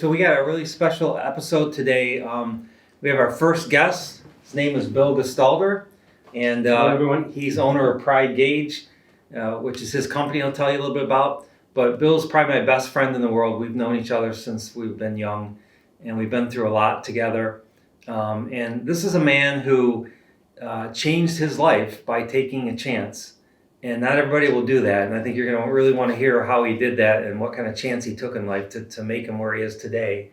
So we got a really special episode today. We have our first guest. His name is Bill Gstalder, and Hello, everyone. he's owner of Pride Gage, which is his company I'll tell you a little bit about. But Bill's probably my best friend in the world. We've known each other since we've been young, and we've been through a lot together. And this is a man who changed his life by taking a chance. And not everybody will do that. And I think you're going to really want to hear how he did that and what kind of chance he took in life to make him where he is today.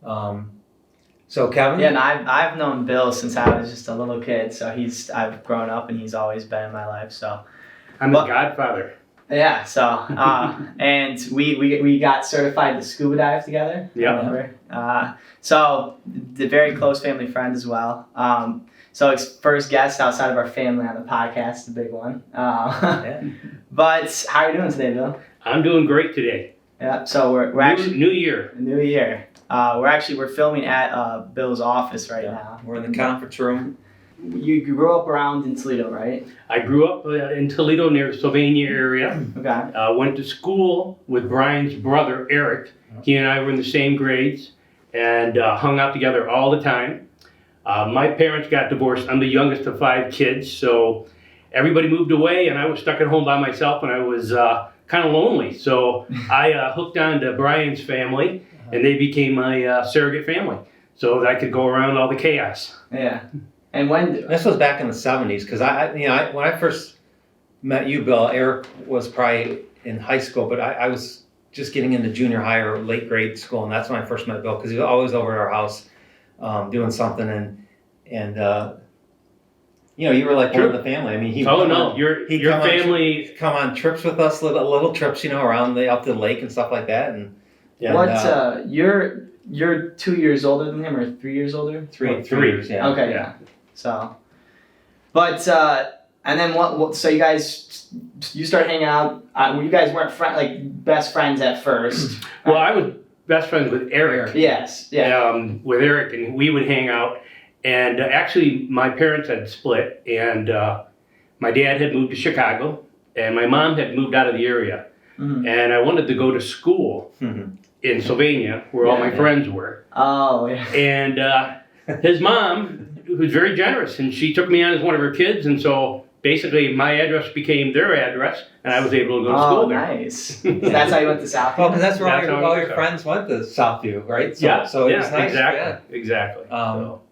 So Kevin? Yeah, and I've known Bill since I was just a little kid. So I've grown up and he's always been in my life. So I'm the godfather. yeah. So and we got certified to scuba dive together. Yeah. Remember? So the very close family friend as well. So first guest outside of our family on the podcast, the big one. But how are you doing today, Bill? I'm doing great today. Yeah. So we're actually New year. New Year. We're filming at Bill's office right now. We're in the conference room. You grew up around in Toledo, right? I grew up in Toledo near the Sylvania area. Okay. Went to school with Brian's brother, Eric. He and I were in the same grades and hung out together all the time. My parents got divorced. I'm the youngest of 5 kids, so everybody moved away and I was stuck at home by myself and I was kind of lonely. So I hooked on to Brian's family and they became my surrogate family so that I could go around all the chaos. Yeah. And when This was back in the 70s because when I first met you, Bill, Eric was probably in high school, but I was just getting into junior high or late grade school, and that's when I first met Bill because he was always over at our house doing something, and you were like one of the family. I mean, Your family come on trips with us, little trips, around up to the lake and stuff like that, and you're 2 years older than him or 3 years older? Three years, yeah. Okay, yeah. So, but and then what? So you start hanging out. You guys weren't best friends at first. Well, I was best friends with Eric. Yes, yeah. With Eric, and we would hang out. And actually, my parents had split, and my dad had moved to Chicago, and my mom had moved out of the area. Mm-hmm. And I wanted to go to school in Sylvania, where all my friends were. Oh, yeah. And his mom was very generous, and she took me on as one of her kids, and so basically my address became their address, and I was able to go to school there. Oh, nice. So that's how you went to Southview? Well, because that's where all your friends went to Southview, right? So it was nice. Exactly. So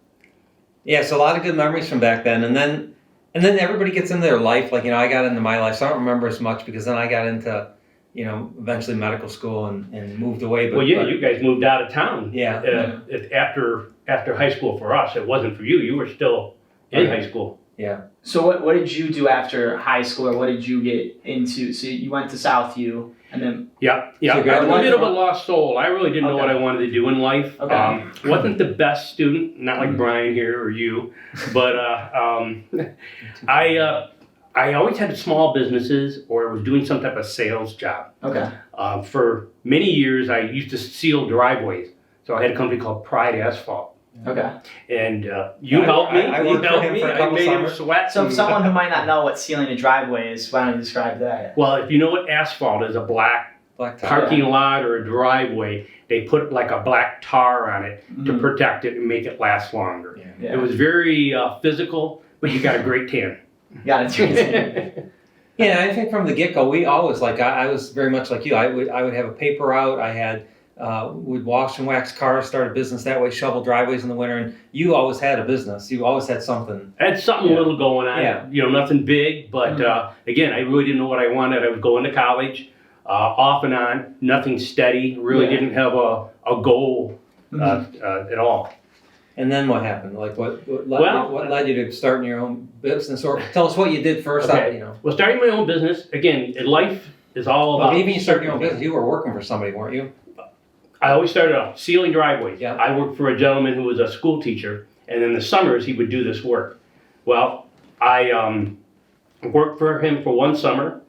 a lot of good memories from back then, and then everybody gets into their life. Like I got into my life, so I don't remember as much because then I got into eventually medical school and moved away. But you guys moved out of town. Yeah. After high school for us, it wasn't for you. You were still in high school. Yeah. So what did you do after high school, or what did you get into? So you went to Southview, and then Yeah. So I'm a bit of a lost soul. I really didn't know what I wanted to do in life. Okay. Wasn't the best student, not like Brian here or you, but I always had small businesses or was doing some type of sales job. Okay. For many years, I used to seal driveways. So I had a company called Pride Asphalt. Okay. And you helped me. I worked for him for a I couple made him summers. sweat. So someone who might not know what sealing a driveway is, why don't you describe that? Well, if you know what asphalt is, a black Black top. parking lot or a driveway, they put like a black tar on it to protect it and make it last longer. Yeah. It was very physical, but you got a great tan. Got it. Yeah, I think from the get-go, we always I was very much like you. I would have a paper route. I had would wash and wax cars, start a business that way, shovel driveways in the winter, and you always had a business. You always had something. I had something little going on. Yeah. Nothing big, but again, I really didn't know what I wanted. I was going to college, off and on, nothing steady. Really didn't have a goal at all. And then what happened? Like what led you to starting your own business? Or tell us what you did first. Okay. Well, starting my own business, again, life is all about... But even you started your own business, you were working for somebody, weren't you? I always started off sealing driveways. Yeah. I worked for a gentleman who was a school teacher, and in the summers he would do this work. Well, I worked for him for one summer,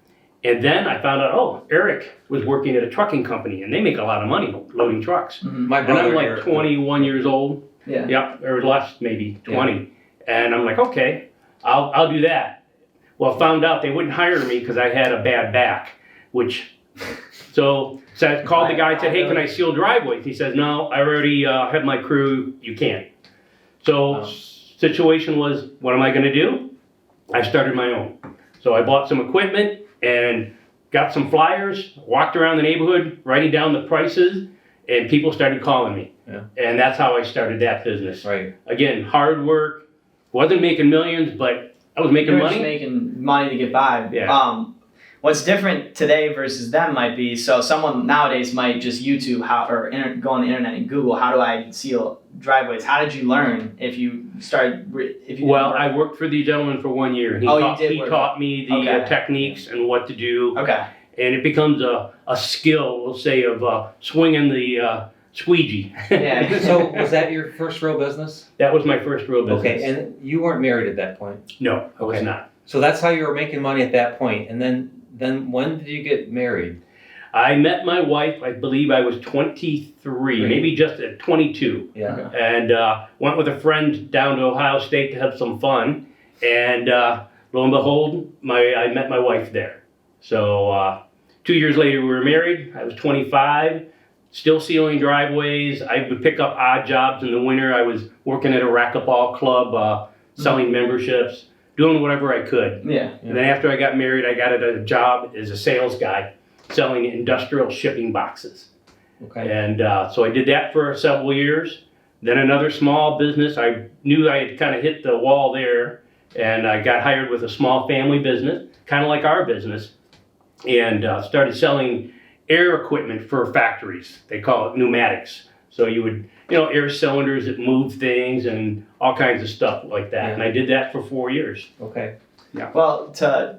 and then I found out, Eric was working at a trucking company, and they make a lot of money loading trucks. My And brother I'm like Eric, 21 years old. Yeah. Or less, maybe 20. And I'm like, okay, I'll do that. Well, found out they wouldn't hire me because I had a bad back, which So I called the guy and said, hey, can I seal driveways? He says, no, I already have my crew. You can't. So situation was, what am I going to do? I started my own. So I bought some equipment and got some flyers, walked around the neighborhood, writing down the prices, and people started calling me. Yeah. And that's how I started that business. Right. Again, hard work. Wasn't making millions, but I was making You're money. just making money to get by. Yeah. What's different today versus then might be, so someone nowadays might just YouTube go on the internet and Google, how do I seal driveways? How did you learn if you started, I worked for the gentleman for 1 year. He taught me the techniques and what to do. Okay. And it becomes a skill, we'll say, of swinging the squeegee. Yeah. So was that your first real business? That was my first real business. Okay, and you weren't married at that point? No, I was Okay. not. So that's how you were making money at that point. And then when did you get married? I met my wife, I believe I was 23, maybe just at 22. Yeah. Okay. And went with a friend down to Ohio State to have some fun. And lo and behold, I met my wife there. So 2 years later, we were married. I was 25, still sealing driveways. I would pick up odd jobs in the winter. I was working at a racquetball club, selling memberships, doing whatever I could. Yeah. And then after I got married, I got a job as a sales guy selling industrial shipping boxes. Okay. And so I did that for several years. Then another small business. I knew I had kind of hit the wall there, and I got hired with a small family business, kind of like our business, and started selling air equipment for factories. They call it pneumatics. So you would, air cylinders that move things and all kinds of stuff like that. Yeah. And I did that for 4 years. Okay. Well, to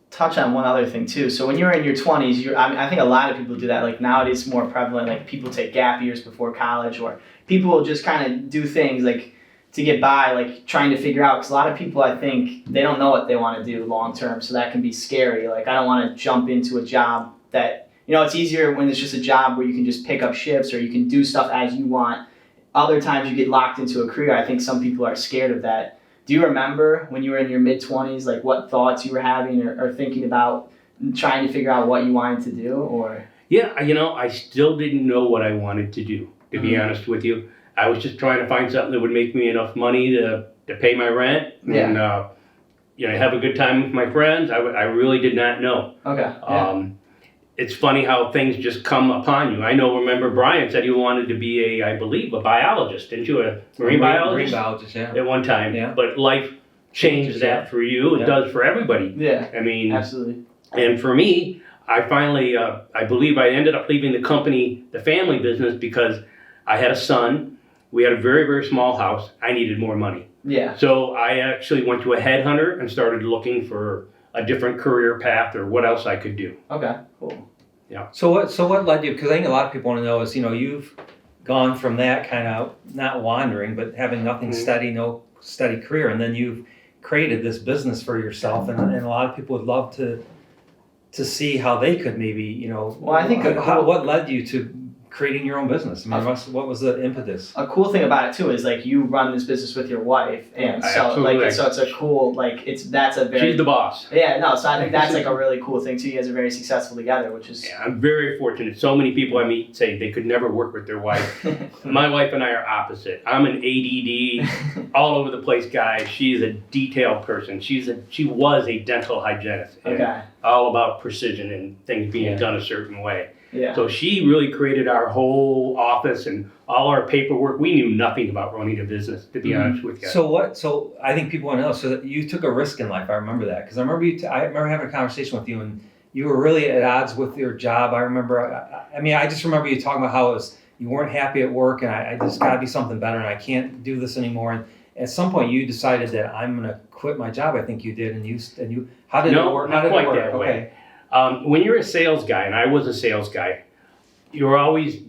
touch on one other thing too. So when you were in your 20s, I think a lot of people do that. Like nowadays, it's more prevalent. Like people take gap years before college, or people will just kind of do things like to get by, like trying to figure out. Because a lot of people, I think, they don't know what they want to do long term, so that can be scary. Like I don't want to jump into a job that, it's easier when it's just a job where you can just pick up shifts or you can do stuff as you want. Other times you get locked into a career. I think some people are scared of that. Do you remember when you were in your mid-20s, like what thoughts you were having or thinking about trying to figure out what you wanted to do? Or Yeah, I still didn't know what I wanted to do, to be honest with you. I was just trying to find something that would make me enough money to pay my rent and have a good time with my friends. I really did not know. Okay. Yeah. It's funny how things just come upon you. Remember Brian said he wanted to be I believe, a biologist, didn't you? A marine biologist? Marine biologist, yeah. At one time. Yeah. But life changes that for you. It does for everybody. Yeah. I mean, Absolutely. and for me, I finally, I believe I ended up leaving the company, the family business, because I had a son. We had a very, very small house. I needed more money. Yeah. So I actually went to a headhunter and started looking for a different career path or what else I could do. Okay. Cool. Yeah. So what led you? Because I think a lot of people want to know is, you've gone from that kind of not wandering, but having nothing steady, no steady career, and then you've created this business for yourself, and a lot of people would love to see how they could maybe, Well, I think what led you to creating your own business? I mean, what was the impetus? A cool thing about it too is like you run this business with your wife, and so it's a cool that's a very She's the boss. Yeah, no, so I think that's like a really cool thing too. You guys are very successful together, which is I'm very fortunate. So many people I meet say they could never work with their wife. My wife and I are opposite. I'm an ADD, all over the place guy. She's a detailed person. She was a dental hygienist. Okay. All about precision and things being done a certain way. Yeah. So she really created our whole office and all our paperwork. We knew nothing about running a business, to be honest with you. So I think people want to know. So that you took a risk in life. I remember that because I remember having a conversation with you, and you were really at odds with your job. I remember. I just remember you talking about how you weren't happy at work, and I just got to be something better, and I can't do this anymore. And at some point, you decided that I'm going to quit my job. I think you did, and you. How did it work? Not quite that way. When you're a sales guy, and I was a sales guy, you're always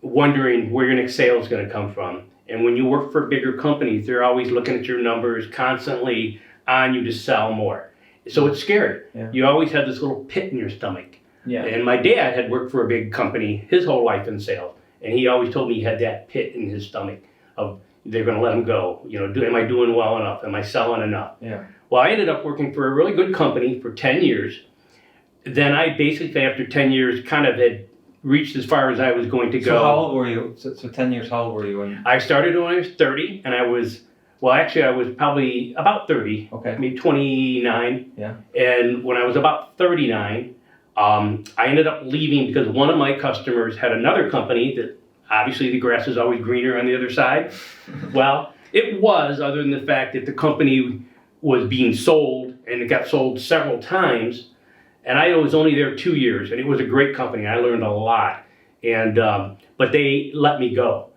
wondering where your next sale is going to come from. And when you work for bigger companies, they're always looking at your numbers, constantly on you to sell more. So it's scary. Yeah. You always have this little pit in your stomach. Yeah. And my dad had worked for a big company his whole life in sales. And he always told me he had that pit in his stomach of they're going to let him go. Am I doing well enough? Am I selling enough? Yeah. Well, I ended up working for a really good company for 10 years. then I basically, after 10 years, kind of had reached as far as I was going to go. So how old were you? So 10 years, how old were you when? I started when I was 30, and I was probably about 30, Okay. maybe 29. Yeah. And when I was about 39, I ended up leaving because one of my customers had another company that obviously the grass is always greener on the other side. Well, it was, other than the fact that the company was being sold, and it got sold several times. And I was only there 2 years, and it was a great company. I learned a lot, and but they let me go,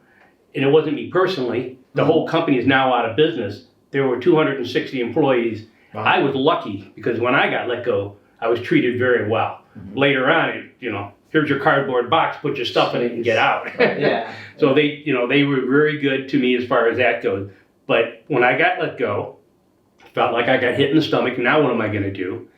and it wasn't me personally. The whole company is now out of business. There were 260 employees. Wow. I was lucky because when I got let go, I was treated very well. Later on, here's your cardboard box, put your stuff in it, and get out. Yeah. So they were very good to me as far as that goes. But when I got let go, felt like I got hit in the stomach. Now what am I going to do?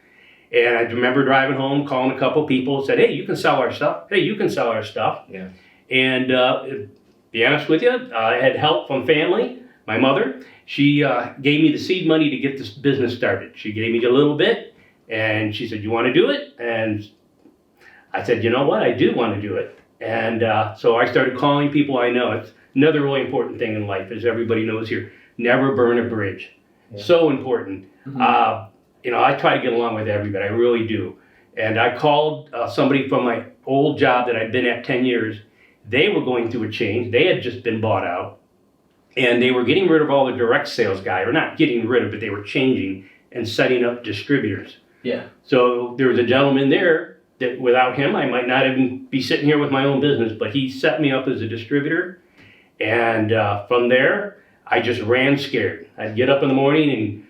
And I remember driving home, calling a couple people, said, "Hey, you can sell our stuff. Hey, you can sell our stuff." Yeah. And to be honest with you, I had help from family. My mother, she gave me the seed money to get this business started. She gave me a little bit, and she said, "You want to do it?" And I said, "You know what? I do want to do it." And so I started calling people I know. It's another really important thing in life, as everybody knows here. Never burn a bridge. Yeah. So important. I try to get along with everybody. I really do. And I called somebody from my old job that I'd been at 10 years. They were going through a change. They had just been bought out. And they were getting rid of all the direct sales guys, or not getting rid of, but they were changing and setting up distributors. Yeah. So there was a gentleman there that without him, I might not even be sitting here with my own business, but he set me up as a distributor. And from there, I just ran scared. I'd get up in the morning and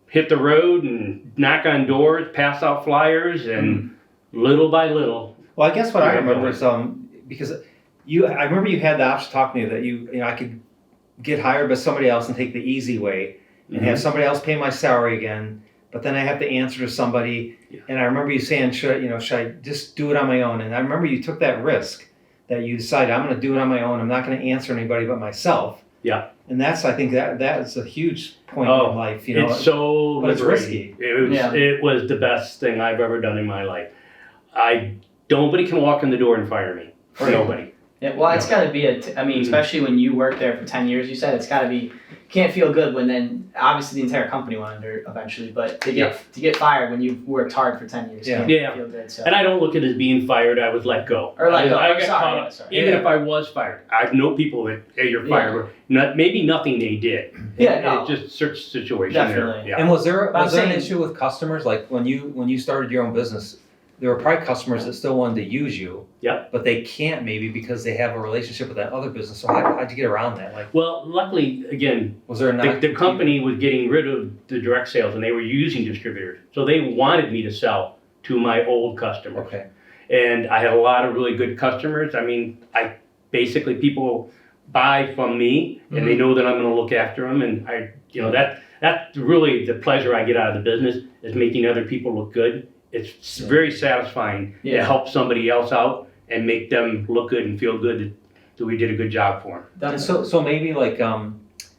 hit the road and knock on doors, pass out flyers, and little by little. Well, I guess what I Yeah, remember is because I remember you had the option to talk to me that I could get hired by somebody else and take the easy way and have somebody else pay my salary again, but then I have to answer to somebody. Yeah. And I remember you saying, should I just do it on my own? And I remember you took that risk that you decided, I'm going to do it on my own. I'm not going to answer anybody but myself. Yeah. And I think that is a huge point in life. It's so but it's liberating. risky. It was the best thing I've ever done in my life. Nobody can walk in the door and fire me. Right. Nobody. Yeah, well, it's got to be especially when you worked there for 10 years, you said it's got to be, can't feel good when then, obviously the entire company went under eventually, but to get fired when you've worked hard for 10 years can't feel good. So. And I don't look at it as being fired. I was let go. Or let go. I got caught up. Even if I was fired, I know people that, hey, you're fired. Maybe nothing they did. Yeah, no. It's just such a situation Definitely. there. Yeah. And was there saying- an issue with customers? Like when you started your own business, there were probably customers that still wanted to use you. Yep. But they can't maybe because they have a relationship with that other business. So how'd you get around that? Like, Well, luckily, again, was there the company was getting rid of the direct sales and they were using distributors. So they wanted me to sell to my old customers. Okay. And I had a lot of really good customers. I mean, people buy from me and they know that I'm going to look after them. And that's really the pleasure I get out of the business, is making other people look good. It's very satisfying to help somebody else out and make them look good and feel good that we did a good job for them. And so maybe like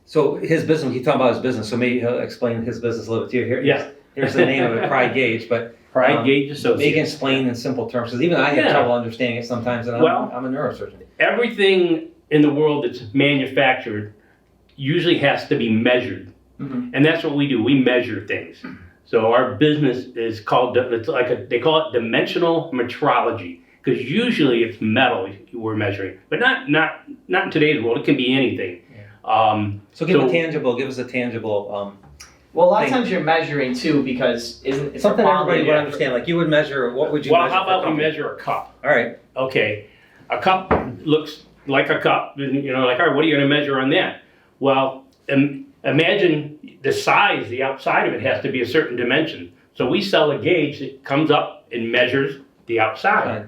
so his business. He's talking about his business. So maybe he'll explain his business a little bit to you. Here's the name of it, Pride Gage. But Gage Associates. Make it explain in simple terms, because even I have trouble understanding it sometimes. And I'm a neurosurgeon. Everything in the world that's manufactured usually has to be measured, and that's what we do. We measure things. So our business is called, they call it dimensional metrology, because usually it's metal we're measuring, but not in today's world. It can be anything. So give us a tangible. Well, a lot of times you're measuring too, because it's something everybody would understand. Like you would measure, what would you measure? Well, how about we measure a cup? All right. Okay, a cup looks like a cup, and all right, what are you going to measure on that? Well, imagine the size, the outside of it has to be a certain dimension. So we sell a gauge that comes up and measures the outside. Right.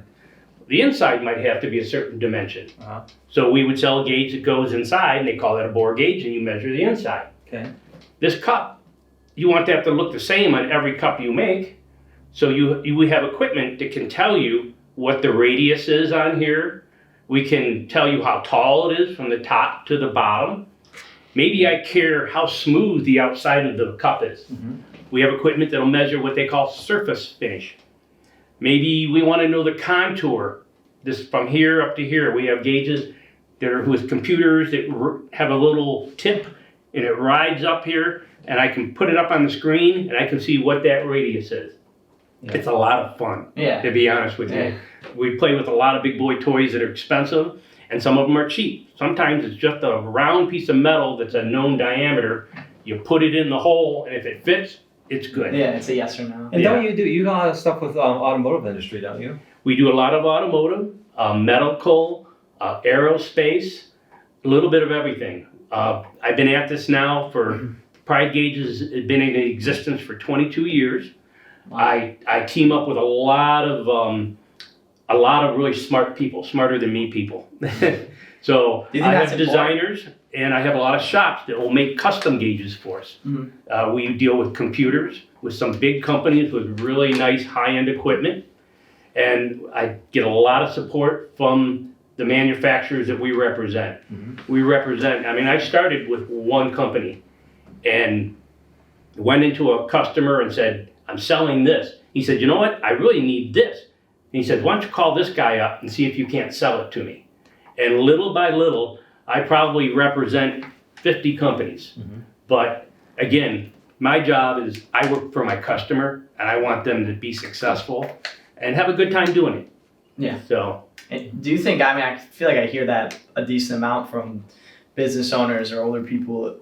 The inside might have to be a certain dimension. Uh-huh. So we would sell a gauge that goes inside, and they call that a bore gauge, and you measure the inside. Okay. This cup, you want that to look the same on every cup you make. So we have equipment that can tell you what the radius is on here. We can tell you how tall it is from the top to the bottom. Maybe I care how smooth the outside of the cup is. We have equipment that'll measure what they call surface finish. Maybe we want to know the contour, this from here up to here. We have gauges that are with computers that have a little tip, and it rides up here, and I can put it up on the screen, and I can see what that radius is. Yeah. It's a lot of fun, to be honest with you. We play with a lot of big boy toys that are expensive, and some of them are cheap. Sometimes it's just a round piece of metal that's a known diameter. You put it in the hole, and if it fits, it's good. Yeah, it's a yes or no. And don't you do a lot of stuff with automotive industry, don't you? We do a lot of automotive, medical, aerospace, a little bit of everything. I've been at this now for, Pride Gauges has been in existence for 22 years. Wow. I team up with a lot of really smart people, smarter than me people. So I have designers, and I have a lot of shops that will make custom gauges for us. Mm-hmm. We deal with computers, with some big companies with really nice high-end equipment. And I get a lot of support from the manufacturers that we represent. Mm-hmm. I started with one company and went into a customer and said, I'm selling this. He said, you know what? I really need this. And he said, why don't you call this guy up and see if you can't sell it to me? And little by little, I probably represent 50 companies. Mm-hmm. But again, my job is I work for my customer and I want them to be successful and have a good time doing it. Yeah. So, and do you think, I feel like I hear that a decent amount from business owners or older people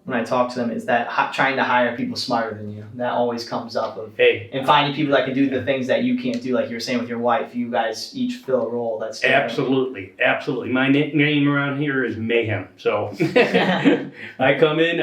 when I talk to them, is that trying to hire people smarter than you. That always comes up and finding people that can do the things that you can't do, like you were saying with your wife. You guys each fill a role. That's absolutely. My nickname around here is Mayhem. So I come in,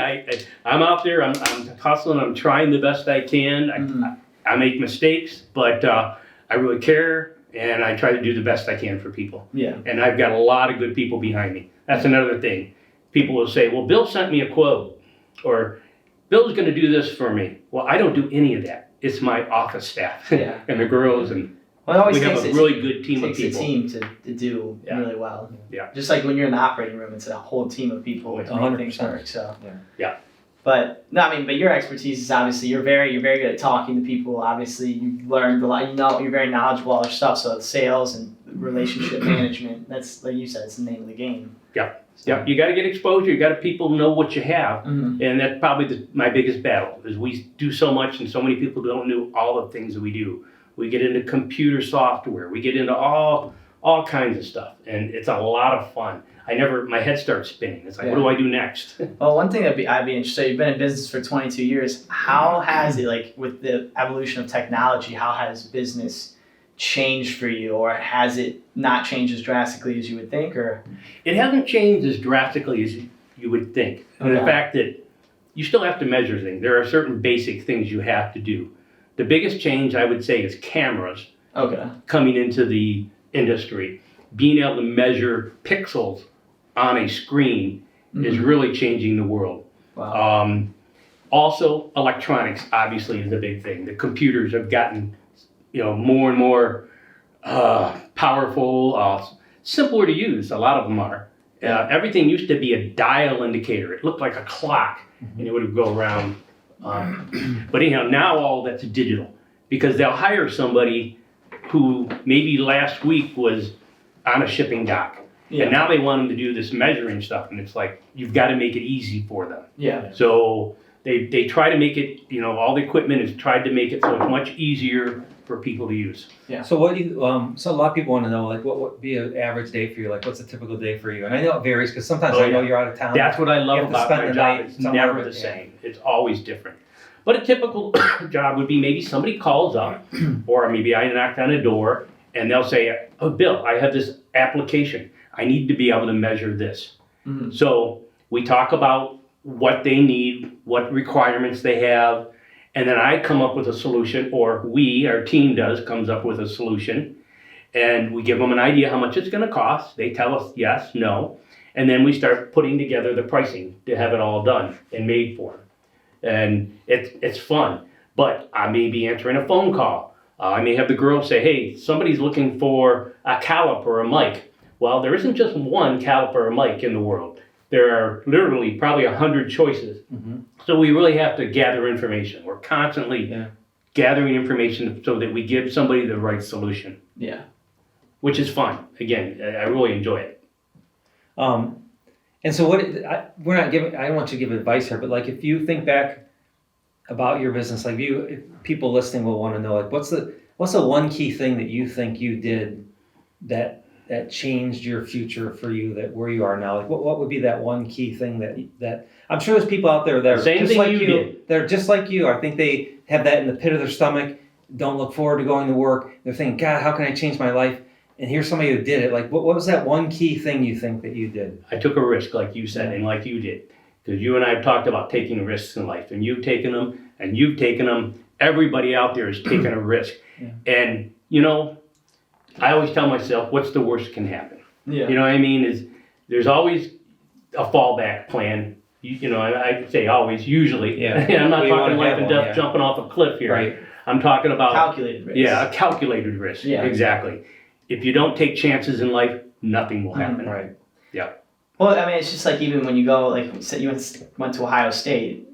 I'm out there, I'm hustling, I'm trying the best I can. I make mistakes, but I really care, and I try to do the best I can for people. Yeah. And I've got a lot of good people behind me. That's another thing. People will say, well, Bill sent me a quote, or Bill's going to do this for me. Well, I don't do any of that. It's my office staff and the girls, and we have a really good team of people. It takes a team to do really well. Yeah. Just like when you're in the operating room, it's a whole team of people to make things work. So. Yeah. But but your expertise is obviously you're very good at talking to people. Obviously, you've learned a lot. You're very knowledgeable about stuff. So sales and relationship management. That's, like you said, it's the name of the game. Yep. So. Yep. You got to get exposure. You got to people know what you have, and that's probably my biggest battle. Is we do so much, and so many people don't know all the things that we do. We get into computer software. We get into all kinds of stuff, and it's a lot of fun. My head starts spinning. It's like, what do I do next? Well, one thing I'd be interested, you've been in business for 22 years. How has it, like with the evolution of technology, how has business changed for you, or has it not changed as drastically as you would think? Or it hasn't changed as drastically as you would think. And the fact that you still have to measure things. There are certain basic things you have to do. The biggest change, I would say, is cameras coming into the industry. Being able to measure pixels on a screen is really changing the world. Wow. Also, electronics obviously is a big thing. The computers have gotten, more and more powerful, simpler to use. A lot of them are. Everything used to be a dial indicator. It looked like a clock, and it would go around. But anyhow, now all that's digital, because they'll hire somebody who maybe last week was on a shipping dock. Yeah. And now they want them to do this measuring stuff, and it's like, you've got to make it easy for them. Yeah. So they try to make it, all the equipment is tried to make it so it's much easier for people to use. Yeah. So what do you, so a lot of people want to know, like, what would be an average day for you? Like, what's a typical day for you? And I know it varies, because sometimes I know you're out of town. That's what I love about my job. It's never the same. It's always different. But a typical job would be maybe somebody calls up, or maybe I knocked on a door, and they'll say, oh, Bill, I have this application. I need to be able to measure this. Mm-hmm. So we talk about what they need, what requirements they have, and then I come up with a solution, or our team comes up with a solution, and we give them an idea how much it's going to cost. They tell us yes, no, and then we start putting together the pricing to have it all done and made for them. And it's fun, but I may be answering a phone call. I may have the girl say, hey, somebody's looking for a caliper or a mic. Well, there isn't just one caliper or mic in the world. There are literally probably 100 choices. Mm-hmm. So we really have to gather information. We're constantly gathering information so that we give somebody the right solution, Yeah. which is fun. Again, I really enjoy it. And so we're not giving, I don't want you to give advice here, but like if you think back about your business, like if people listening will want to know, like what's the one key thing that you think you did that changed your future for you, that where you are now? Like what would be that one key thing that I'm sure there's people out there that are Same just thing like you you. did. They're just like you. I think they have that in the pit of their stomach, don't look forward to going to work. They're thinking, God, how can I change my life? And here's somebody who did it. Like, what was that one key thing you think that you did? I took a risk, like you said, and like you did. Because you and I have talked about taking risks in life, and you've taken them, and you've taken them. Everybody out there is taking a risk. Yeah. And, you know, I always tell myself, what's the worst that can happen? Yeah. You know what I mean? There's always a fallback plan. You know, I say always, usually. Yeah. I'm not We talking wanna life have and one, death yeah. jumping off a cliff here. Right. I'm talking about Calculated risk. Yeah, a calculated risk. Yeah. Exactly. If you don't take chances in life, nothing will happen. Right. Well, I mean, it's just like even when you go, like, say you went to Ohio State,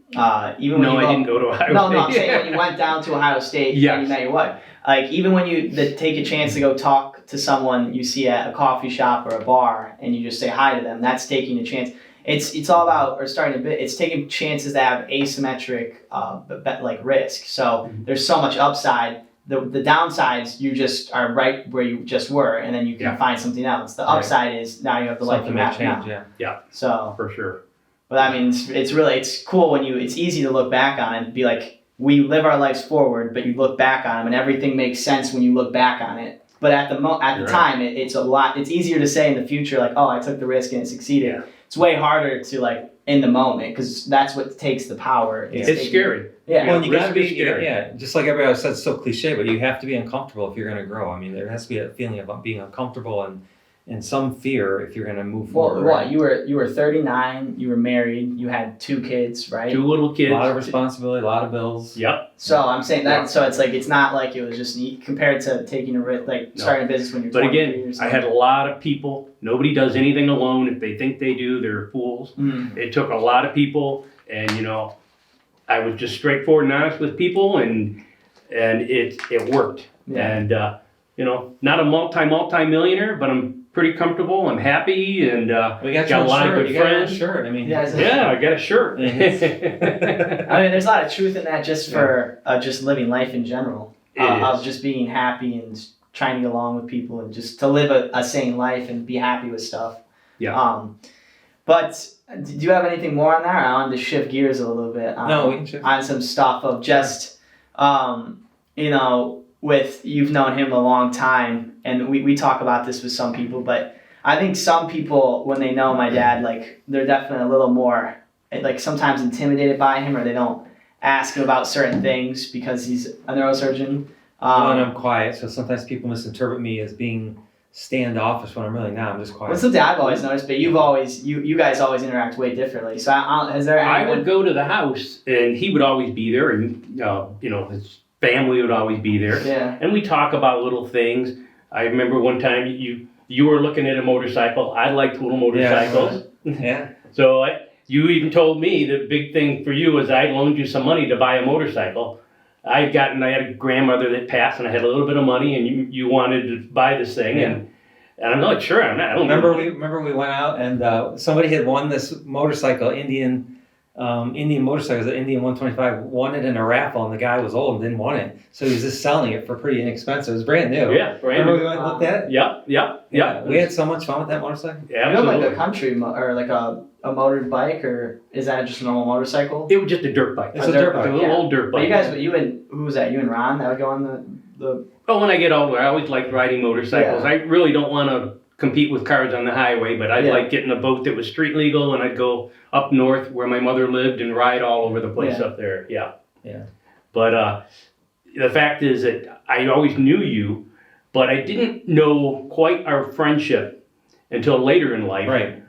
even when No, you go, I didn't go to Ohio No, State. no, I'm saying when you went down to Ohio State, Yes. and you met your wife. Like, even when you take a chance to go talk to someone you see at a coffee shop or a bar, and you just say hi to them, that's taking a chance. It's all about, or starting a bit, it's taking chances that have asymmetric, like risk. So there's so much upside. The downsides, you just are right where you just were, and then you can find something else. The Right. upside is now you have the life Something you may have change, now. yeah. So, For sure. but I mean, it's cool when it's easy to look back on it and be like, we live our lives forward, but you look back on them and everything makes sense when you look back on it. But at the You're time, it's easier to say in the future, like, oh, I took the risk and it succeeded. Yeah. It's way harder to, like, in the moment, because that's what takes the power. It's scary. Yeah. Well, and you risk gotta be, is scary. just like everybody else said, it's so cliche, but you have to be uncomfortable if you're going to grow. I mean, there has to be a feeling of being uncomfortable and some fear if you're going to move Well, forward. what, you were 39, you were married, you had 2 kids, right? 2 little kids. A lot of responsibility, a lot of bills. Yep. So I'm saying that, Yeah. so it's like, it's not like it was just neat compared to taking a risk, like No. starting a business when you're But 23 again, or I something. had a lot of people. Nobody does anything alone. If they think they do, they're fools. Mm. It took a lot of people, and you know, I was just straightforward and honest with people, and it worked. Yeah. And you know, not a multi-millionaire, but I'm pretty comfortable. I'm happy, and We got got a lot of good You got your own friends. shirt. I mean, Yeah, Yeah, I got a shirt. I mean, there's a lot of truth in that just for just living life in general. It Of is. just being happy and trying to get along with people and just to live a sane life and be happy with stuff. Yeah. But do you have anything more on that? I wanted to shift gears a little bit No, we can shift. on some stuff of just, you know, with you've known him a long time, and we talk about this with some people, but I think some people, when they know my dad, like, they're definitely a little more, like, sometimes intimidated by him, or they don't ask him about certain things because he's a neurosurgeon. Well, and I'm quiet, so sometimes people misinterpret me as being standoffish when I'm really not. I'm just quiet. What's something I've always noticed, but you guys always interact way differently. So has there I anyone? would go to the house, and he would always be there, and you know, his family would always be there. Yeah. And we talk about little things. I remember one time you were looking at a motorcycle. I liked little motorcycles. Yeah. So you even told me the big thing for you was I loaned you some money to buy a motorcycle. I had a grandmother that passed, and I had a little bit of money, and you wanted to buy this thing, Yeah. and I'm not sure. I don't Remember we went out and somebody had won this motorcycle, Indian motorcycles, the Indian 125, won it in a raffle, and the guy was old and didn't want it, so he was just selling it for pretty inexpensive. It was brand new. Yeah, brand Remember new. we went and looked at it? Yep. We had so much fun with that motorcycle. You have Absolutely. like a country or like a motored bike, or is that just a normal motorcycle? It was just a dirt bike. It's a dirt bike, a little old dirt But bike. you and who was that? You and Ron that would go on the Oh, when I get older, I always liked riding motorcycles. Yeah. I really don't want to compete with cars on the highway, but I'd Yeah. like getting a boat that was street legal, and I'd go up north where my mother lived and ride all over the place Yeah. up there. Yeah. Yeah. But the fact is that I always knew you, but I didn't know quite our friendship until later in life. Right.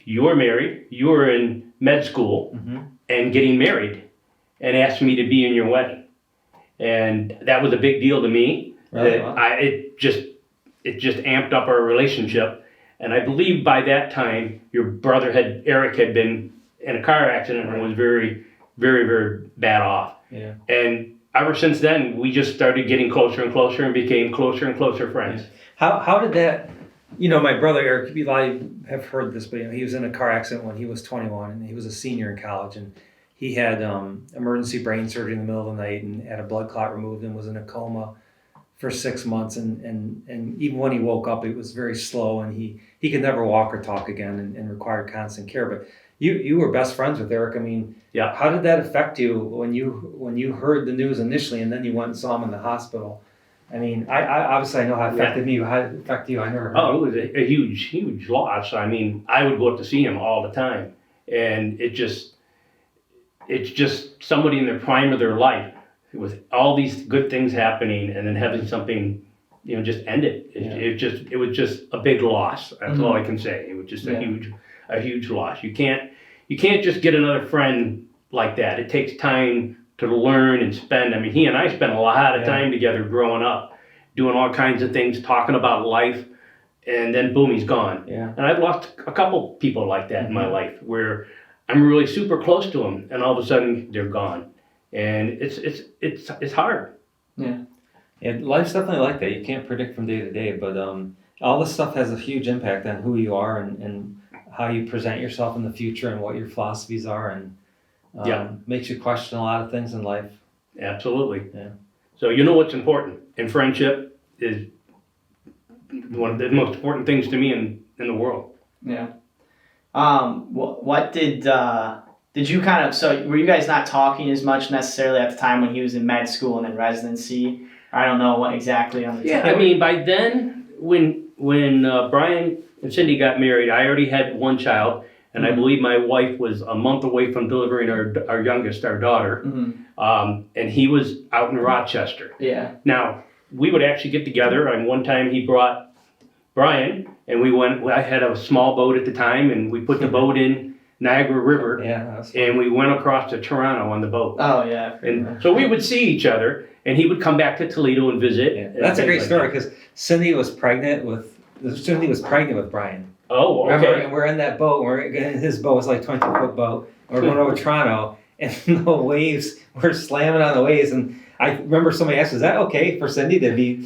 You were married, you were in med school, Mm-hmm. and getting married, and asked me to be in your wedding. And that was a big deal to me. Really? That it just amped up our relationship. And I believe by that time, your brother Eric had been in a car accident and was very, very, very bad off. Yeah. And ever since then, we just started getting closer and closer and became closer and closer friends. How did that, my brother Eric, I have heard this, but he was in a car accident when he was 21 and he was a senior in college, and he had emergency brain surgery in the middle of the night and had a blood clot removed and was in a coma for 6 months, and even when he woke up, it was very slow, and he could never walk or talk again, and required constant care. But you were best friends with Eric. I mean, yeah. How did that affect you when you heard the news initially, and then you went and saw him in the hospital? I mean, I obviously I know how it affected me. How did it affect you? I never heard. Oh, it was a huge loss. I mean, I would go up to see him all the time, and it's just somebody in the prime of their life with all these good things happening, and then having something, just end it. It was just a big loss. That's all I can say. It was just a huge loss. You can't just get another friend like that. It takes time to learn and spend. I mean, he and I spent a lot of time together growing up, doing all kinds of things, talking about life, and then boom, he's gone. Yeah. And I've lost a couple people like that in my life where I'm really super close to them, and all of a sudden they're gone. And it's hard. Yeah. Yeah, life's definitely like that. You can't predict from day to day, but all this stuff has a huge impact on who you are and how you present yourself in the future and what your philosophies are, and makes you question a lot of things in life. Absolutely. Yeah. So what's important, and friendship is one of the most important things to me in the world. Yeah. What did you kind of, so were you guys not talking as much necessarily at the time when he was in med school and in residency? I don't know what exactly on the I mean, by then, when Brian and Cindy got married, I already had one child, and I believe my wife was a month away from delivering our youngest, our daughter, and he was out in Rochester. Yeah. Now, we would actually get together, and one time he brought Brian, and I had a small boat at the time, and we put the boat in Niagara River, and we went across to Toronto on the boat. Oh, yeah. And so we would see each other, and he would come back to Toledo and visit. Yeah. That's a great story, because Cindy was pregnant with Brian. Oh, okay. Remember, and we're in that boat, his boat was like a 22-foot boat, and we're going over Toronto, and the waves, we're slamming on the waves, and I remember somebody asked, is that okay for Cindy to be,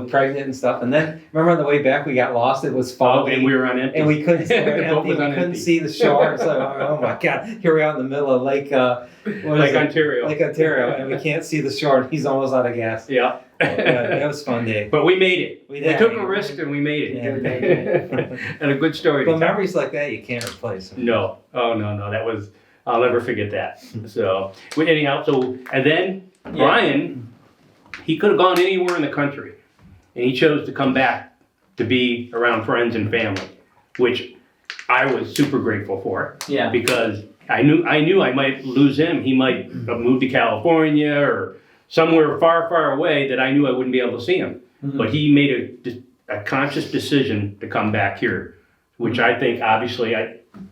pregnant and stuff? And then, remember on the way back, we got lost. It was foggy. And we were on empty. And we couldn't, couldn't see the shore. It's like, oh my God, here we are in the middle of Lake Ontario. Lake Ontario, and we can't see the shore, and he's almost out of gas. Yeah. That was a fun day. But we made it. We took a risk and we made it. Yeah, and a good story. But memories like that, you can't replace. No. Oh, no. That was, I'll never forget that. So, anyhow, and then Brian, he could have gone anywhere in the country, and he chose to come back to be around friends and family, which I was super grateful for. Yeah. Because I knew I might lose him. He might have moved to California or somewhere far, far away that I knew I wouldn't be able to see him. But he made a conscious decision to come back here, which I think obviously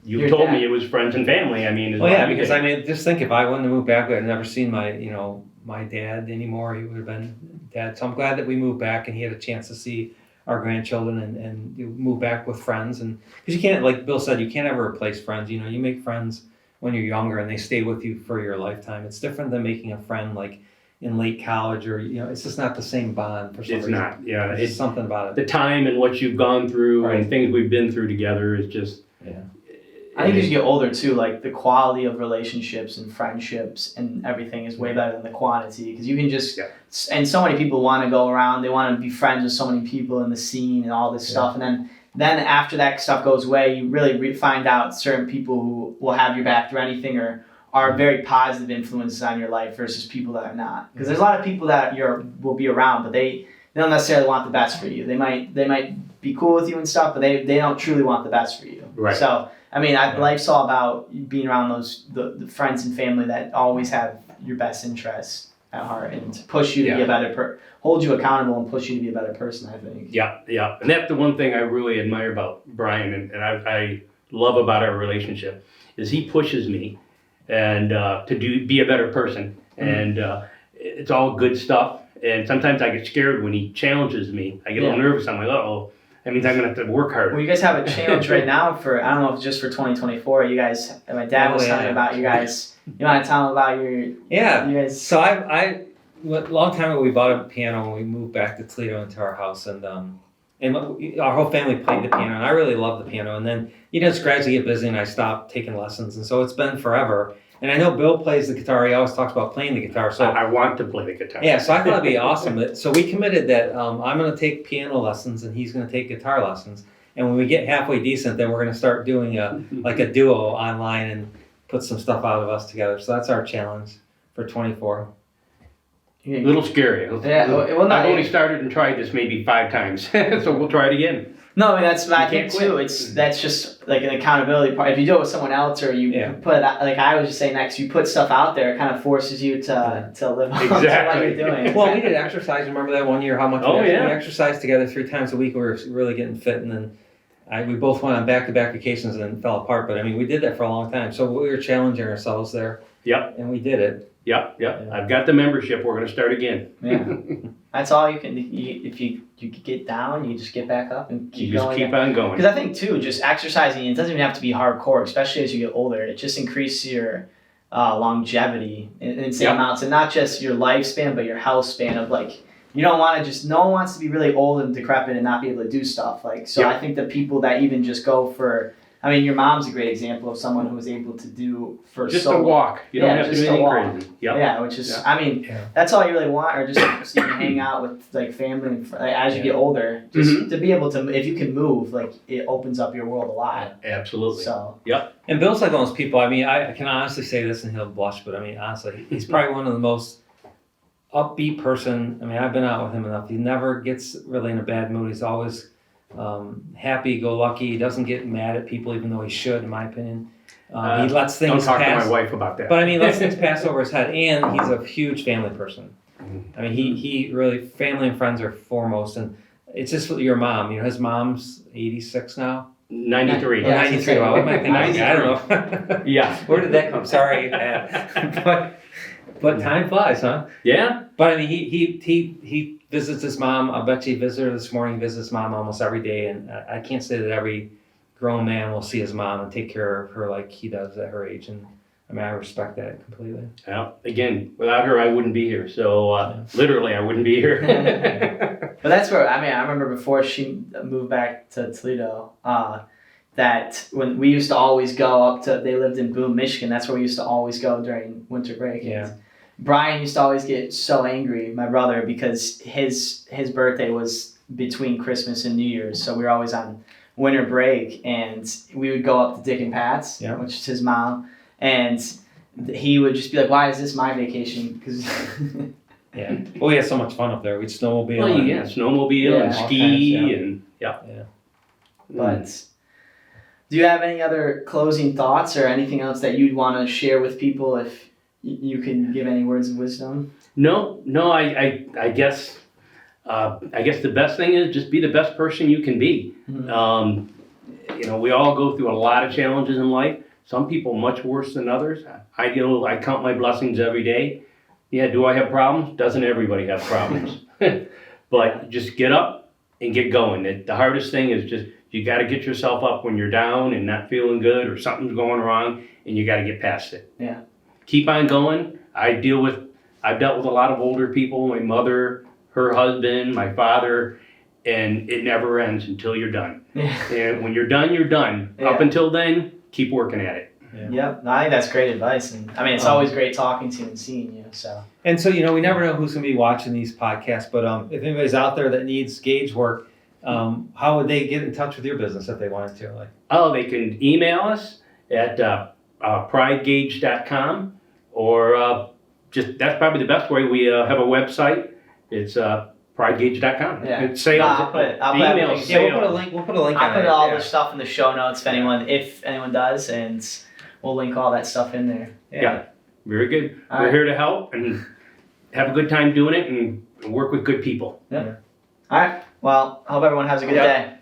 you told me it was friends and family. I mean, because just think if I wouldn't have moved back, I'd never seen my dad anymore. He would have been dad. So I'm glad that we moved back and he had a chance to see our grandchildren and move back with friends. And because you can't, like Bill said, you can't ever replace friends. You make friends when you're younger and they stay with you for your lifetime. It's different than making a friend like in late college or it's just not the same bond for some reason. It's not. Yeah, it's something about it. The time and what you've gone through and things we've been through together is just. Yeah. I think as you get older too, like the quality of relationships and friendships and everything is way better than the quantity, because you can just and so many people want to go around, they want to be friends with so many people in the scene and all this stuff, and then after that stuff goes away, you really find out certain people who will have your back through anything or are very positive influences on your life versus people that are not, because there's a lot of people that will be around, but they don't necessarily want the best for you. They might be cool with you and stuff, but they don't truly want the best for you. Right. So I mean, life's all about being around the friends and family that always have your best interests at heart and to push you to be a better hold you accountable and push you to be a better person, I think. Yeah. And that's the one thing I really admire about Brian and I love about our relationship is he pushes me and to be a better person. And it's all good stuff. And sometimes I get scared when he challenges me. I get a little nervous. I'm like, uh-oh. That means I'm going to have to work hard. Well, you guys have a challenge right now for, I don't know if it's just for 2024. You guys, my dad was talking about you guys. You want to tell him about your... Yeah. You guys... So I long time ago we bought a piano and we moved back to Toledo into our house, and our whole family played the piano, and I really loved the piano. And then just gradually get busy, and I stopped taking lessons, and so it's been forever. And I know Bill plays the guitar. He always talks about playing the guitar. So I want to play the guitar. Yeah, so I thought it'd be awesome. So we committed that I'm going to take piano lessons and he's going to take guitar lessons. And when we get halfway decent, then we're going to start doing a duo online and put some stuff out of us together. So that's our challenge for 24. A little scary. Yeah, well, I've only started and tried this maybe 5 times, so we'll try it again. No, I mean, that's what I think can't too. That's just like an accountability part. If you do it with someone else, or you put, like I was just saying, next you put stuff out there, it kind of forces you to live up to what you're doing. Well, we did exercise. Remember that one year? How much we exercised together 3 times a week. We were really getting fit, and then we both went on back-to-back vacations and then fell apart. But I mean, we did that for a long time. So we were challenging ourselves there. Yep. And we did it. Yep. I've got the membership. We're going to start again. Yeah. That's all you can. If you get down, you just get back up and keep going. You just keep on going. Because I think too, just exercising, it doesn't even have to be hardcore, especially as you get older. It just increases your longevity in insane amounts, and not just your lifespan, but your health span of like. You don't want to no one wants to be really old and decrepit and not be able to do stuff. I think the people that even just go for. I mean, your mom's a great example of someone who was able to do for just a walk. You don't have to do anything crazy. Yep. Yeah, which is, I mean, that's all you really want, or just so you can hang out with like family and as you get older, just to be able to, if you can move, like it opens up your world a lot. Absolutely. So. Yep. And Bill's like one of those people. I mean, I can honestly say this, and he'll blush, but I mean, honestly, he's probably one of the most upbeat person. I mean, I've been out with him enough. He never gets really in a bad mood. He's always happy-go-lucky. He doesn't get mad at people, even though he should, in my opinion. He lets things pass. Don't talk pass. to my wife about that. But I mean, lets things pass over his head, and he's a huge family person. I mean, he really, family and friends are foremost, and it's just your mom. His mom's 86 now. 93. Yeah, 93. Well, what am I thinking? 93. I don't know. Yeah. Where did that come? Sorry, but time flies, huh? Yeah. But I mean, he visits his mom. I bet you he visited her this morning. Visits his mom almost every day, and I can't say that every grown man will see his mom and take care of her like he does at her age. And I mean, I respect that completely. Yeah. Again, without her, I wouldn't be here. So literally, I wouldn't be here. But that's where I remember before she moved back to Toledo. That when we used to always go up to, they lived in Boone, Michigan. That's where we used to always go during winter break. Yeah. Brian used to always get so angry, my brother, because his birthday was between Christmas and New Year's. So we were always on winter break, and we would go up to Dick and Pat's, which is his mom, and he would just be like, "Why is this my vacation?" Because yeah, well, we had so much fun up there. We'd snowmobile. Well, snowmobile and ski and But do you have any other closing thoughts or anything else that you'd want to share with people if you can give any words of wisdom? No. I guess the best thing is just be the best person you can be. Mm-hmm. We all go through a lot of challenges in life. Some people much worse than others. I count my blessings every day. Yeah, do I have problems? Doesn't everybody have problems? But just get up and get going. The hardest thing is just you got to get yourself up when you're down and not feeling good or something's going wrong, and you got to get past it. Yeah. Keep on going. I've dealt with a lot of older people, my mother, her husband, my father, and it never ends until you're done. Yeah. And when you're done, you're done. Yeah. Up until then, keep working at it. Yeah. Yep. No, I think that's great advice. And I mean, it's always great talking to you and seeing you. So. And so, we never know who's going to be watching these podcasts, but if anybody's out there that needs Gage work, how would they get in touch with your business if they wanted to? They can email us at pridegage.com, or that's probably the best way. We have a website. It's pridegage.com. Yeah. It's sales. I'll put sales. We'll put a link. I'll put all the stuff in the show notes if anyone does, and we'll link all that stuff in there. Yeah. Very good. We're here to help and have a good time doing it and work with good people. Yeah. All right. Well, I hope everyone has a good day.